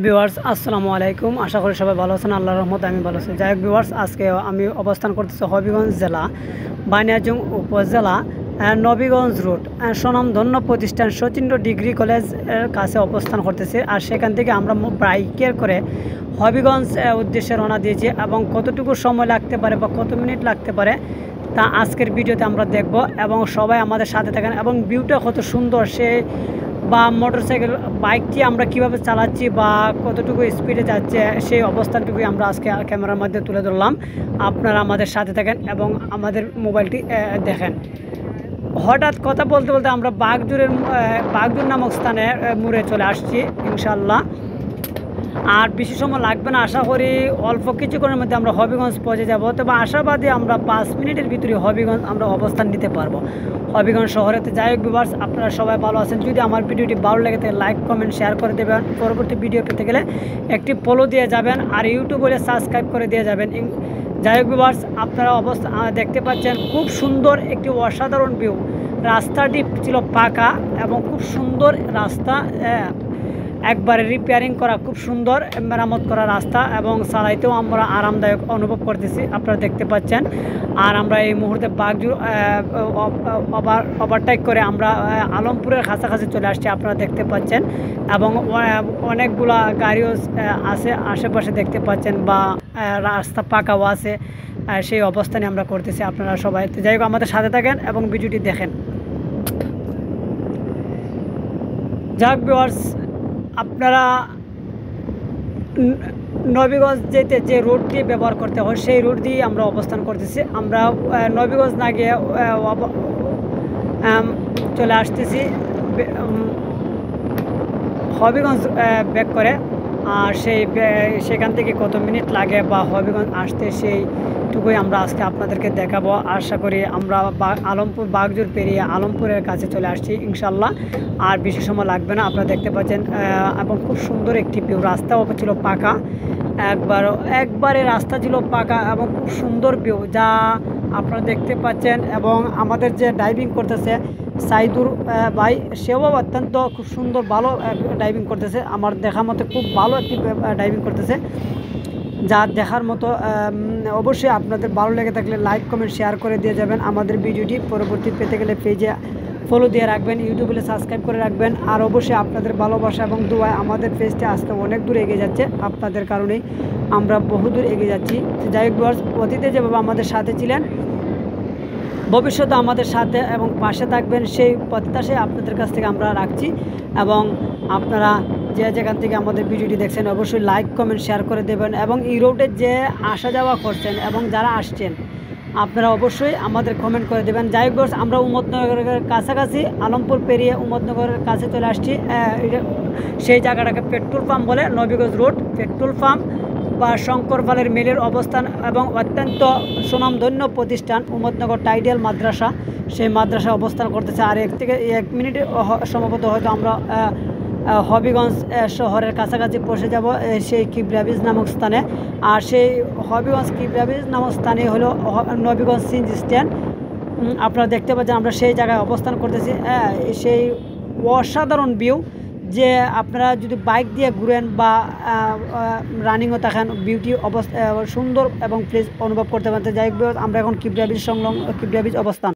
Viewers আসসালামু আলাইকুম। আশা করি সবাই ভালো আছেন। আল্লাহর রহমতে আমি ভালো আছি। যাই হোক ভিউয়ার্স, আজকে আমি অবস্থান করতেছি হবিগঞ্জ জেলা বানিয়াচং উপজেলা নবীগঞ্জ রোড স্বনামধন্য প্রতিষ্ঠান সচিন্দ্র ডিগ্রি কলেজের কাছে অবস্থান করতেছি। আর সেখান থেকে আমরা বাইকের করে হবিগঞ্জ উদ্দেশ্যে রওনা দিয়েছি এবং কতটুকু সময় লাগতে পারে বা কত মিনিট লাগতে পারে তা আজকের ভিডিওতে আমরা দেখব এবং সবাই আমাদের সাথে থাকেন। এবং ভিউটা কত সুন্দর সে বা মোটরসাইকেল বাইকটি আমরা কিভাবে চালাচ্ছি বা কতটুকু স্পিডে যাচ্ছে সেই অবস্থানটুকুই আমরা আজকে ক্যামেরার মধ্যে তুলে ধরলাম। আপনারা আমাদের সাথে থাকেন এবং আমাদের মোবাইলটি দেখেন। হঠাৎ কথা বলতে বলতে আমরা বাগজুর নামক স্থানে মুড়ে চলে আসছি ইনশাল্লাহ। আর বেশি সময় লাগবে না, আশা করি অল্প কিছুক্ষণের মধ্যে আমরা হবিগঞ্জ পৌঁছে যাব। তবে আশাবাদী আমরা 5 মিনিটের ভিতরে হবিগঞ্জ আমরা অবস্থান নিতে পারবো হবিগঞ্জ শহরেতে। যাই হোক ভিউয়ার্স, আপনারা সবাই ভালো আছেন। যদি আমার ভিডিওটি ভালো লেগে থাকে লাইক কমেন্ট শেয়ার করে দেবেন। পরবর্তী ভিডিও পেতে গেলে একটি ফলো দিয়ে যাবেন আর ইউটিউব বলে সাবস্ক্রাইব করে দিয়ে যাবেন। যাই হোক ভিউয়ার্স, আপনারা দেখতে পাচ্ছেন খুব সুন্দর একটি অসাধারণ ভিউ। রাস্তাটি ছিল পাকা এবং খুব সুন্দর রাস্তা, একবারে রিপেয়ারিং করা, খুব সুন্দর মেরামত করা রাস্তা এবং চালাইতেও আমরা আরামদায়ক অনুভব করতেছি, আপনারা দেখতে পাচ্ছেন। আর আমরা এই মুহূর্তে বাগজুর ওভারটেক করে আমরা আলমপুরের কাছাকাছি চলে আসছি, আপনারা দেখতে পাচ্ছেন। এবং অনেকগুলা গাড়িও আছে আশেপাশে দেখতে পাচ্ছেন বা রাস্তা পাকাও আছে, সেই অবস্থানে আমরা করতেছি। আপনারা সবাই যাই হোক আমাদের সাথে থাকেন এবং ভিডিওটি দেখেন। যাক ভিউয়ার্স, আপনারা নবীগঞ্জ যেতে যে রোড দিয়ে ব্যবহার করতে হয় সেই রোড দিয়ে আমরা অবস্থান করতেছি। আমরা নবীগঞ্জ না গিয়ে চলে আসতেছি হবিগঞ্জ ব্যাক করে। আর সেখান থেকে কত মিনিট লাগে বা হবিগঞ্জ আসতে সেইটুকুই আমরা আজকে আপনাদেরকে দেখাবো। আশা করি আমরা আলমপুর বাগজুর পেরিয়ে আলমপুরের কাছে চলে আসছি ইনশাল্লাহ। আর বেশি সময় লাগবে না, আপনারা দেখতে পাচ্ছেন। এবং খুব সুন্দর একটি ভিউ, রাস্তাও ছিল পাকা, একবারে রাস্তা ছিল পাকা এবং খুব সুন্দর ভিউ যা আপনারা দেখতে পাচ্ছেন। এবং আমাদের যে ড্রাইভিং করতেছে সাইদুর ভাই, সেও অত্যন্ত খুব সুন্দর ভালো ড্রাইভিং করতেছে। আমার দেখার মতো খুব ভালো একটি ড্রাইভিং করতেছে, যা দেখার মতো। অবশ্যই আপনাদের ভালো লেগে থাকলে লাইক কমেন্ট শেয়ার করে দিয়ে যাবেন। আমাদের ভিডিওটি পরবর্তী পেতে গেলে পেজে ফলো দিয়ে রাখবেন, ইউটিউবে সাবস্ক্রাইব করে রাখবেন। আর অবশ্যই আপনাদের ভালোবাসা এবং দোয়ায় আমাদের পেজটি আজকে অনেক দূর এগিয়ে যাচ্ছে। আপনাদের কারণেই আমরা বহুদূর এগিয়ে যাচ্ছি। যাই হোক অতীতে যেভাবে আমাদের সাথে ছিলেন, ভবিষ্যতে আমাদের সাথে এবং পাশে থাকবেন সেই প্রত্যাশাই আপনাদের কাছ থেকে আমরা রাখছি। এবং আপনারা যেখান থেকে আমাদের ভিডিওটি দেখছেন অবশ্যই লাইক কমেন্ট শেয়ার করে দেবেন। এবং এই রোডে যে আসা যাওয়া করছেন এবং যারা আসছেন আপনারা অবশ্যই আমাদের কমেন্ট করে দেবেন। যাই হোক আমরা উম্মতনগরের কাছাকাছি আলমপুর পেরিয়ে উম্মতনগরের কাছে চলে আসছি। সেই জায়গাটাকে পেট্রোল পাম্প বলে, নবীগঞ্জ রোড পেট্রোল পাম্প বা শঙ্কর পালের মিলের অবস্থান এবং অত্যন্ত সুনামধন্য প্রতিষ্ঠান উম্মতনগর টাইডাল মাদ্রাসা, সেই মাদ্রাসা অবস্থান করতেছে। আর 1 মিনিটে সম্ভবত হয়তো আমরা হবিগঞ্জ শহরের কাছাকাছি পৌঁছে যাব সেই কিবরাবিজ নামক স্থানে। আর সেই হবিগঞ্জ কিবরাবিজ নামক স্থানে হলো নবীগঞ্জ সিএনজি স্ট্যান্ড। আপনারা দেখতে পাচ্ছেন আমরা সেই জায়গায় অবস্থান করতেছি। সেই অসাধারণ ভিউ, যে আপনারা যদি বাইক দিয়ে ঘুরেন বা রানিংও থাকেন বিউটি সুন্দর এবং প্লেস অনুভব করতে পারেন। যাই হোক আমরা এখন কিবরাবিজ অবস্থান।